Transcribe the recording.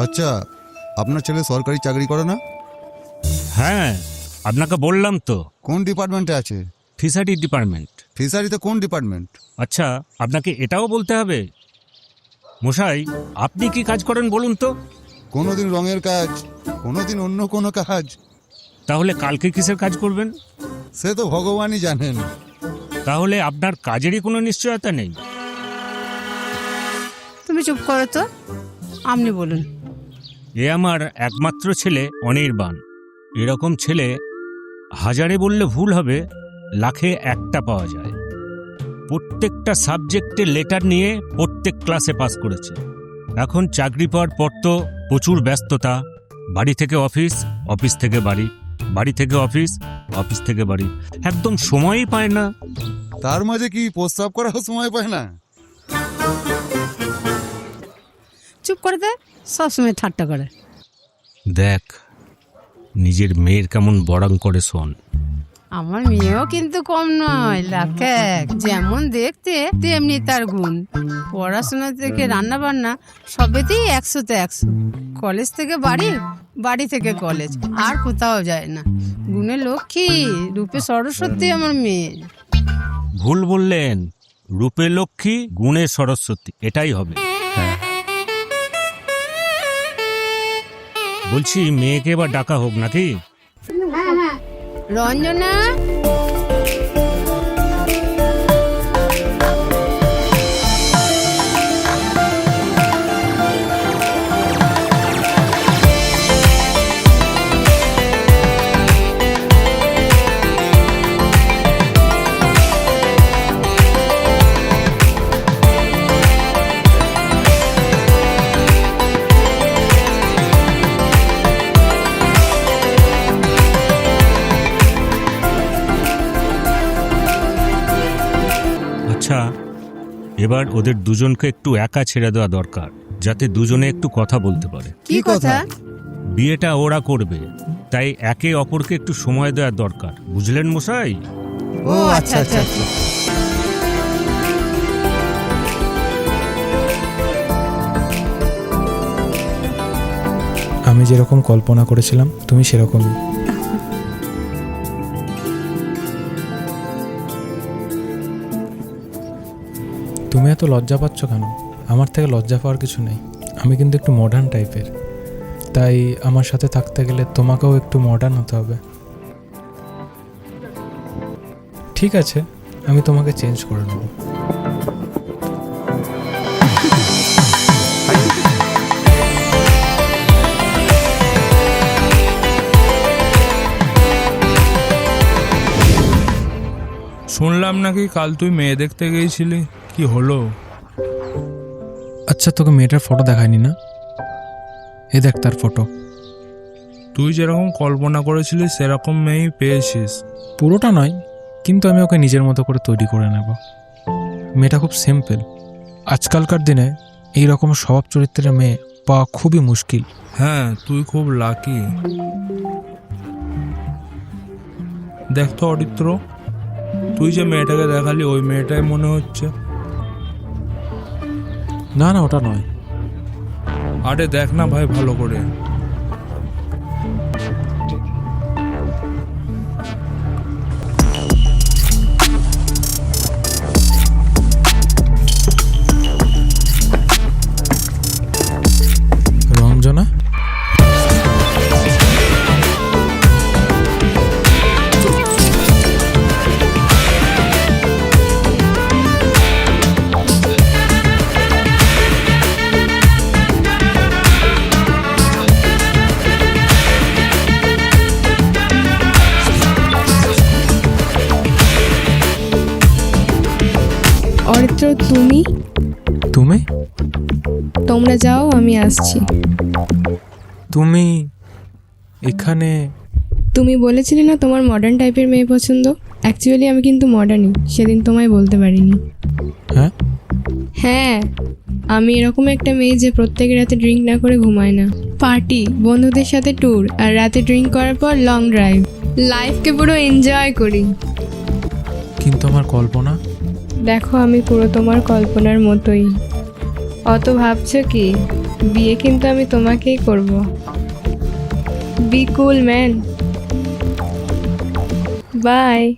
আচ্ছা, আপনার ছেলে সরকারি চাকরি করে না? হ্যাঁ, আপনাকে বললাম তো। কোন ডিপার্টমেন্টে আছে? Fishery department. ফিশারিতে কোন ডিপার্টমেন্ট? আচ্ছা, আপনাকে এটাও বলতে হবে? মশাই, আপনি কি কাজ করেন বলুন তো? কোনোদিন রঙের কাজ, কোনোদিন অন্য কোনো কাজ। তাহলে কালকে কিসের কাজ করবেন? সে তো ভগবানই জানেন। তাহলে আপনার কাজেরই কোনো নিশ্চয়তা নেই। তুমি চুপ করো তো, আপনি বলুন। এ আমার একমাত্র ছেলে অনির্বাণ। এরকম ছেলে হাজারে বললে ভুল হবে, লাখে একটা পাওয়া যায়। প্রত্যেকটা সাবজেক্টে লেটার নিয়ে প্রত্যেক ক্লাসে পাস করেছে। এখন চাকরি পাওয়ার পর তো প্রচুর ব্যস্ততা। বাড়ি থেকে অফিস, অফিস থেকে বাড়ি, বাড়ি থেকে অফিস, অফিস থেকে বাড়ি, একদম সময়ই পায় না। তার মাঝে কি প্রস্তাব করার সময় পায় না? চুপ করে দে, সবসময় ঠাট্টা করে। দেখ, নিজের মেয়ের কেমন বড়াং করে শোন। আমার মেয়েও কিন্তু কম নয়, লাখ এক। যেমন দেখতে তেমনি তার গুণ। পড়াশোনা থেকে রান্না বান্না সবেতেই 100-তে 100। কলেজ থেকে বাড়ি, বাড়ি থেকে কলেজ, আর কোথাও যায় না। গুণে লক্ষ্মী, রূপে সরস্বতী আমার মেয়ে। ভুল বললেন, রূপে লক্ষ্মী, গুণে সরস্বতী, এটাই হবে। বলছি, মেয়েকে এবার ডাকা হোক নাকি? রঞ্জনা, আচ্ছা, এবার ওদের দুজনকে একটু একা ছেড়ে দেওয়া দরকার, যাতে দুজনে একটু কথা বলতে পারে। কি কথা? বিয়েটা ওরা করবে, তাই একে অপরকে একটু সময় দেওয়া দরকার, বুঝলেন মশাই? ও আচ্ছা আচ্ছা। আমি যেরকম কল্পনা করেছিলাম তুমি সেরকমই। তুমি এত লজ্জা পাচ্ছ কেন? আমার থেকে লজ্জা পাওয়ার কিছু নেই। আমি কিন্তু একটু মডার্ন টাইপের, তাই আমার সাথে থাকতে গেলে তোমাকেও একটু মডার্ন হতে হবে। ঠিক আছে, আমি তোমাকে চেঞ্জ করে নেব। শুনলাম নাকি কাল তুই মেয়ে দেখতে গিয়েছিলি, কি হলো? আচ্ছা, তোকে মেয়েটার ফটো দেখায়নি না? এ দেখ তার ফটো। তুই যেরকম কল্পনা করেছিলিস সেরকম মেয়েই পেয়েছিস। পুরোটা নয়, কিন্তু আমি ওকে নিজের মতো করে তৈরি করে নেব। মেয়েটা খুব সিম্পল। আজকালকার দিনে এই রকম স্বভাব চরিত্রের মেয়ে পাওয়া খুবই মুশকিল। হ্যাঁ, তুই খুব লাকি। দেখ তো অরিত্র, তুই যে মেয়েটাকে দেখালি ওই মেয়েটাই মনে হচ্ছে। না না, ওটা নয়। আরে দেখ না ভাই ভালো করে। রঞ্জনা, অরিত্র, তুমি? তুমি? তোমরা যাও, আমি আসছি। তুমি এখানে? তুমি বলেছিলে না তোমার মডার্ন টাইপের মেয়ে পছন্দ। অ্যাকচুয়ালি আমি কিন্তু মডার্নই, সেদিন তোমায় বলতে পারিনি। হ্যাঁ হ্যাঁ, আমি এরকম একটা মেয়ে যে প্রত্যেক রাতে ড্রিঙ্ক না করে ঘুমায় না। পার্টি, বন্ধুদের সাথে ট্যুর, আর রাতে ড্রিঙ্ক করার পর লং ড্রাইভ। লাইফকে পুরো এনজয় করি। কিন্তু আমার কল্পনা? দেখো, আমি পুরো তোমার কল্পনার মতোই। অত ভাবছো কি? বিয়ে কিন্তু আমি তোমাকেই করব। B cool man. বাই।